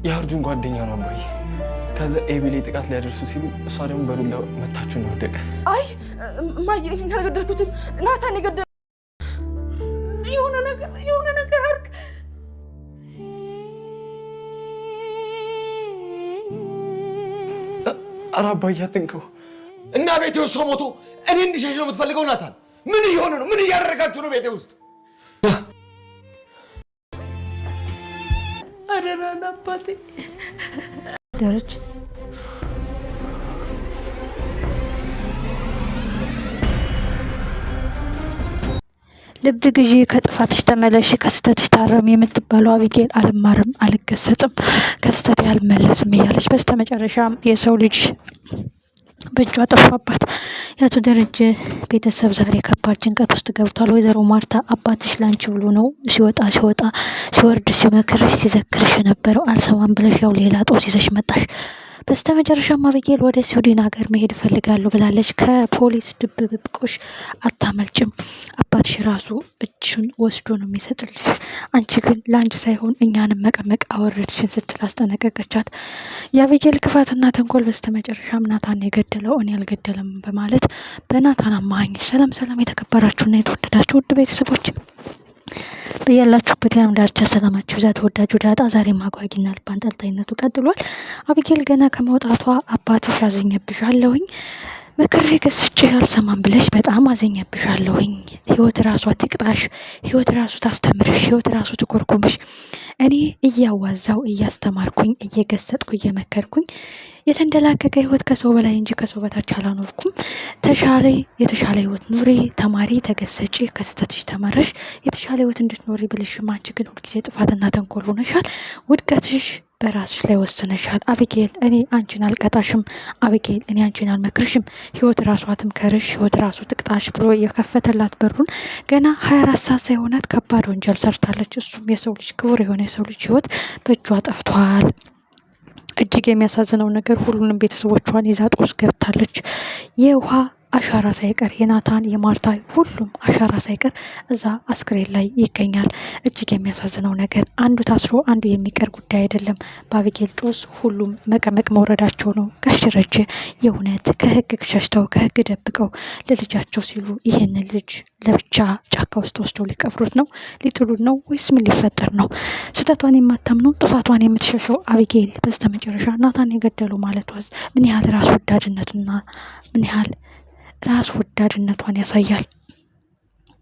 የአርጁን ጓደኛ ነው አባዬ። ከዛ ኤቢሌ ጥቃት ሊያደርሱ ሲሉ እሷ ደግሞ በሩላ መታችሁ ነው ወደቀ። አይ እማዬ እኔ አልገደልኩትም፣ ናታን የገደለው። የሆነ ነገር አድርግ። ኧረ አባዬ አትንከው እና ቤቴ ውስጥ ሰው ሞቶ እኔ እንዲሸሽ ነው የምትፈልገው? ናታን ምን እየሆነ ነው? ምን እያደረጋችሁ ነው ቤቴ ውስጥ? አደራን አባቴ ደረች ልብ ግዢ፣ ከጥፋትሽ ተመለሽ፣ ከስተትሽ ታረም የምትባለው አቢጌል አልማርም፣ አልገሰጥም፣ ከስተት ያልመለስም እያለች በስተመጨረሻም የሰው ልጅ በእጇ ጠፋባት። የአቶ ደረጀ ቤተሰብ ዛሬ ከባድ ጭንቀት ውስጥ ገብቷል። ወይዘሮ ማርታ አባትሽ ላንቺ ብሎ ነው ሲወጣ ሲወርድ ሲመክርሽ ሲዘክርሽ የነበረው፣ አልሰማም ብለሽ ያው ሌላ ጦስ ይዘሽ መጣሽ። በስተመጨረሻም አቢጌል ወደ ስዊድን ሀገር መሄድ እፈልጋለሁ ብላለች። ከፖሊስ ድብብቆሽ አታመልጭም። አባትሽ ራሱ እጁን ወስዶ ነው የሚሰጥልሽ። አንቺ ግን ለአንቺ ሳይሆን እኛንም መቀመቅ አወረድሽን ስትል አስጠነቀቀቻት። የአቢጌል ክፋትና ተንኮል በስተመጨረሻም ናታን የገደለው እኔ አልገደለም በማለት በናታን አማካኝነት ሰላም የተከበራችሁና የተወደዳችሁ ውድ ቤተሰቦች በያላችሁበት የዓለም ዳርቻ ሰላማችሁ ይብዛ። ተወዳጁ ዳጣ ዛሬም አጓጊና ልብ አንጠልጣይነቱ ቀጥሏል። አቢጌል ገና ከመውጣቷ አባትሽ አዘኘብሻለሁኝ፣ መክሬ ገስቼ አልሰማም ብለሽ በጣም አዘኘብሻለሁኝ፣ ህይወት ራሷ ትቅጣሽ፣ ህይወት ራሱ ታስተምርሽ፣ ህይወት ራሱ ትኮርኩምሽ። እኔ እያዋዛው እያስተማርኩኝ እየገሰጥኩ እየመከርኩኝ የተንደላቀቀ ህይወት ከሰው በላይ እንጂ ከሰው በታች አላኖርኩም። የተሻለ ህይወት ኑሪ፣ ተማሪ፣ ተገሰጪ፣ ከስተትሽ ተመረሽ የተሻለ ህይወት እንድትኖሪ ብልሽም አንቺ ግን ሁልጊዜ ጥፋትና ተንኮል ሆነሻል። ውድቀትሽ በራስሽ ላይ ወስነሻል። አቢጌል እኔ አንቺን አልቀጣሽም፣ አቢጌል እኔ አንቺን አልመክርሽም፣ ህይወት ራሷ ትምከርሽ፣ ህይወት ራሱ ትቅጣሽ ብሎ የከፈተላት በሩን ገና 24 ሰዓት ሳይሆናት ከባድ ወንጀል ሰርታለች። እሱም የሰው ልጅ ክቡር የሆነ የሰው ልጅ ህይወት በእጇ ጠፍቷል። እጅግ የሚያሳዝነው ነገር ሁሉንም ቤተሰቦቿን ይዛ ጦስ ገብታለች። የውሃ አሻራ ሳይቀር የናታን የማርታ ሁሉም አሻራ ሳይቀር እዛ አስክሬን ላይ ይገኛል። እጅግ የሚያሳዝነው ነገር አንዱ ታስሮ አንዱ የሚቀር ጉዳይ አይደለም። በአቢጌል ጦስ ሁሉም መቀመቅ መውረዳቸው ነው። ጋሽ ደረጀ የእውነት ከህግ ሸሽተው ከህግ ደብቀው ለልጃቸው ሲሉ ይህንን ልጅ ለብቻ ጫካ ውስጥ ወስደው ሊቀብሩት ነው? ሊጥሉት ነው ወይስ ምን ሊፈጠር ነው? ስህተቷን የማታምነው ጥፋቷን የምትሸሸው አቢጌል በስተመጨረሻ ናታን የገደሉ ማለት ዋዝ ምን ያህል ራስ ወዳድነትና ምን ያህል ራስ ወዳድነቷን ያሳያል።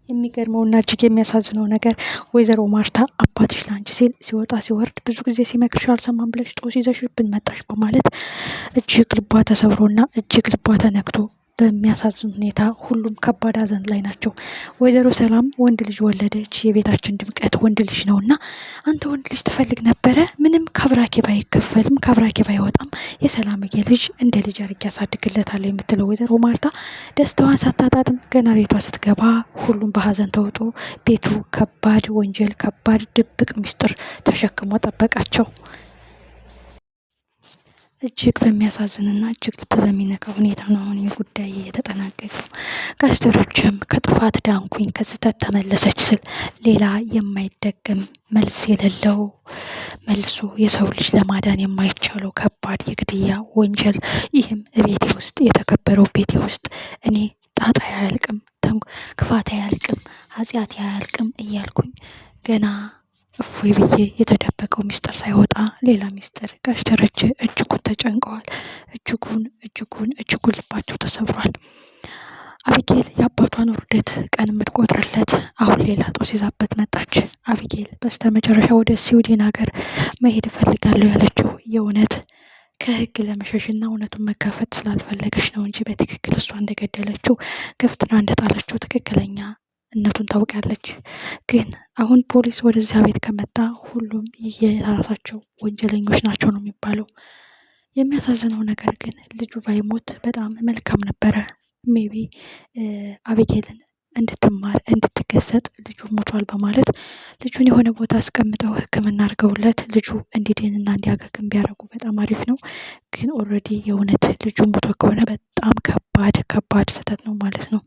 የሚገርመውና እጅግ የሚያሳዝነው ነገር ወይዘሮ ማርታ አባትሽ ላንቺ ሲል ሲወጣ ሲወርድ ብዙ ጊዜ ሲመክርሽ አልሰማም ብለሽ ጦስ ይዘሽብን መጣሽ በማለት እጅግ ልቧ ተሰብሮና እጅግ ልቧ ተነክቶ በሚያሳዝን ሁኔታ ሁሉም ከባድ ሐዘን ላይ ናቸው። ወይዘሮ ሰላም ወንድ ልጅ ወለደች። የቤታችን ድምቀት ወንድ ልጅ ነውና አንተ ወንድ ልጅ ትፈልግ ነበረ፣ ምንም ከአብራኬ ባይከፈልም ከአብራኬ ባይወጣም የሰላምዬ ልጅ እንደ ልጅ አድርጌ ያሳድግለታለሁ የምትለው ወይዘሮ ማርታ ደስታዋን ሳታጣጥም ገና ቤቷ ስትገባ ሁሉም በሐዘን ተውጦ ቤቱ ከባድ ወንጀል ከባድ ድብቅ ምስጢር ተሸክሞ ጠበቃቸው። እጅግ በሚያሳዝንና እጅግ ልብ በሚነካ ሁኔታ ነው አሁን ይህ ጉዳይ የተጠናቀቀው። ጋሽ ደረጀም ከጥፋት ዳንኩኝ ከስህተት ተመለሰች ስል ሌላ የማይደገም መልስ የሌለው መልሶ የሰው ልጅ ለማዳን የማይቻለው ከባድ የግድያ ወንጀል ይህም ቤቴ ውስጥ የተከበረው ቤቴ ውስጥ እኔ ጣጣ አያልቅም፣ ክፋት አያልቅም፣ ኃጢአት አያልቅም እያልኩኝ ገና እፎይ ብዬ የተደበቀው ሚስጥር ሳይወጣ ሌላ ሚስጥር። ጋሽ ደረጀ እጅጉን ተጨንቀዋል። እጅጉን ልባቸው ተሰብሯል። አቢጌል የአባቷን ውርደት ቀን የምትቆጥርለት አሁን ሌላ ጦስ ይዛበት መጣች። አቢጌል በስተመጨረሻ ወደ ስዊድን ሀገር መሄድ እፈልጋለሁ ያለችው የእውነት ከህግ ለመሸሽና እውነቱን መጋፈጥ ስላልፈለገች ነው እንጂ በትክክል እሷ እንደገደለችው ገፍትና እንደጣለችው ትክክለኛ እነቱን ታውቃለች። ግን አሁን ፖሊስ ወደዚያ ቤት ከመጣ ሁሉም የራሳቸው ወንጀለኞች ናቸው ነው የሚባለው። የሚያሳዝነው ነገር ግን ልጁ ባይሞት በጣም መልካም ነበረ። ሜቢ አቢጌልን እንድትማር እንድትገሰጥ ልጁ ሞቷል በማለት ልጁን የሆነ ቦታ አስቀምጠው ሕክምና አድርገውለት ልጁ እንዲድንና እንዲያገግም ቢያደርጉ በጣም አሪፍ ነው። ግን ኦልሬዲ የእውነት ልጁ ሞቶ ከሆነ በጣም ከባድ ስህተት ነው ማለት ነው።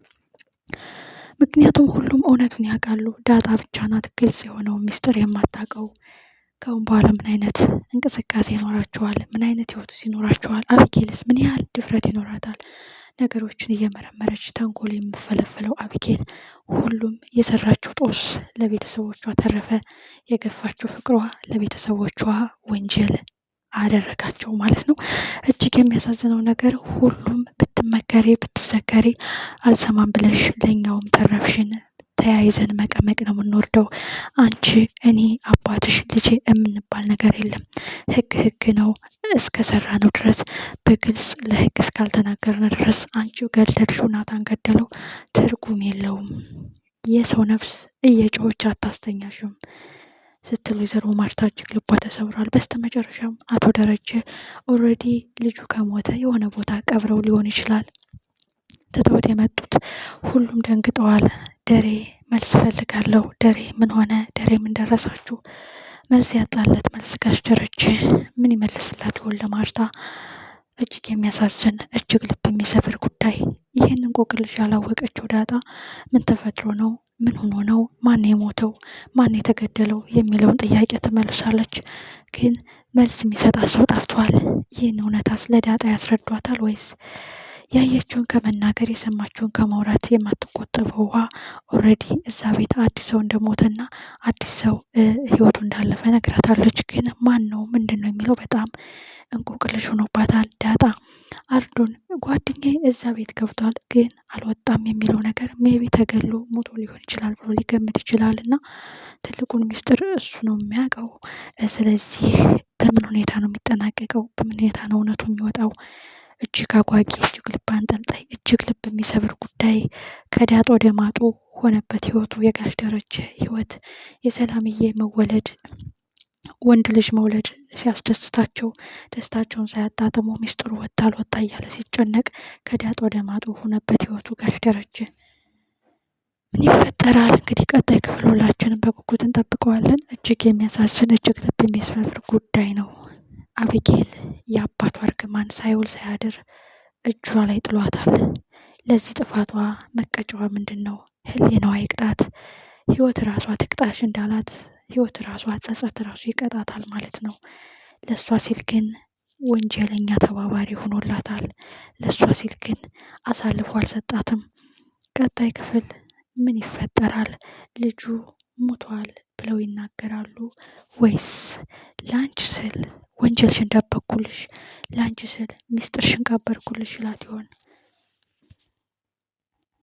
ምክንያቱም ሁሉም እውነቱን ያውቃሉ። ዳጣ ብቻ ናት ግልጽ የሆነው ሚስጥር የማታውቀው። ከአሁን በኋላ ምን አይነት እንቅስቃሴ ይኖራቸዋል? ምን አይነት ህይወት ይኖራቸዋል? አቢጌልስ ምን ያህል ድፍረት ይኖራታል? ነገሮችን እየመረመረች ተንኮል የምፈለፍለው አቢጌል ሁሉም የሰራችው ጦስ ለቤተሰቦቿ ተረፈ። የገፋችው ፍቅሯ ለቤተሰቦቿ ወንጀል አደረጋቸው ማለት ነው። እጅግ የሚያሳዝነው ነገር ሁሉም ብትመከሪ ብትዘከሪ አልሰማም ብለሽ ለእኛውም ተረፍሽን። ተያይዘን መቀመቅ ነው የምንወርደው። አንቺ እኔ አባትሽ ልጄ የምንባል ነገር የለም። ህግ ነው እስከሰራ ነው ድረስ በግልጽ ለህግ እስካልተናገርን ድረስ አንቺው ገደልሽው ናታን ገደለው ትርጉም የለውም። የሰው ነፍስ እየጮኸች አታስተኛሽም ስትል ወይዘሮ ማርታ እጅግ ልቧ ተሰብሯል። በስተመጨረሻም አቶ ደረጀ ኦልሬዲ ልጁ ከሞተ የሆነ ቦታ ቀብረው ሊሆን ይችላል ትተውት የመጡት። ሁሉም ደንግጠዋል። ደሬ መልስ ፈልጋለሁ፣ ደሬ ምን ሆነ፣ ደሬ ምን ደረሳችሁ? መልስ ያጣለት መልስ ጋሽ ደረጀ ምን ይመልስላት ይሆን ለማርታ? እጅግ የሚያሳዝን እጅግ ልብ የሚሰብር ጉዳይ። ይህን እንቆቅልሽ ያላወቀችው ዳጣ ምን ተፈጥሮ ነው? ምን ሆኖ ነው? ማን የሞተው? ማን የተገደለው? የሚለውን ጥያቄ ትመልሳለች። ግን መልስ የሚሰጣት ሰው ጠፍቷል። ይህን እውነታስ ለዳጣ ያስረዷታል ወይስ ያየችውን ከመናገር የሰማችውን ከማውራት የማትቆጠበው ውሃ ኦልሬዲ እዛ ቤት አዲስ ሰው እንደሞተና አዲስ ሰው ህይወቱ እንዳለፈ ነግራታለች። ግን ማን ነው ምንድን ነው የሚለው በጣም እንቆቅልሽ ሆኖባታል ዳጣ። አርዱን ጓደኛዬ እዛ ቤት ገብቷል ግን አልወጣም የሚለው ነገር ሜቢ ተገሎ ሞቶ ሊሆን ይችላል ብሎ ሊገምት ይችላል። እና ትልቁን ሚስጥር እሱ ነው የሚያውቀው። ስለዚህ በምን ሁኔታ ነው የሚጠናቀቀው? በምን ሁኔታ ነው እውነቱ የሚወጣው? እጅግ አጓጊ፣ እጅግ ልብ አንጠልጣይ፣ እጅግ ልብ የሚሰብር ጉዳይ ከዳጣ ወደ ማጡ ሆነበት ህይወቱ። የጋሽ ደረጀ ህይወት የሰላምዬ መወለድ ወንድ ልጅ መውለድ ሲያስደስታቸው ደስታቸውን ሳያጣጥሙ ሚስጥሩ ወጣ አልወጣ እያለ ሲጨነቅ ከዳጣ ወደ ማጡ ሆነበት ህይወቱ ጋሽ ደረጀ። ምን ይፈጠራል እንግዲህ ቀጣይ ክፍል ሁላችንም በጉጉት እንጠብቀዋለን። እጅግ የሚያሳዝን እጅግ ልብ የሚሰብር ጉዳይ ነው። አቢጌል የአባቷ እርግማን ሳይውል ሳያድር እጇ ላይ ጥሏታል። ለዚህ ጥፋቷ መቀጫዋ ምንድን ነው? ህሊናዋ ይቅጣት፣ ህይወት ራሷ ትቅጣሽ እንዳላት ህይወት ራሷ ጸጸት ራሱ ይቀጣታል ማለት ነው። ለእሷ ሲል ግን ወንጀለኛ ተባባሪ ሆኖላታል። ለእሷ ሲል ግን አሳልፎ አልሰጣትም። ቀጣይ ክፍል ምን ይፈጠራል? ልጁ ሞቷል ብለው ይናገራሉ ወይስ ለአንቺ ስል ወንጀልሽን ደበቅኩልሽ፣ ለአንቺ ስል ሚስጥርሽን ቀበርኩልሽ ይላት ይሆን?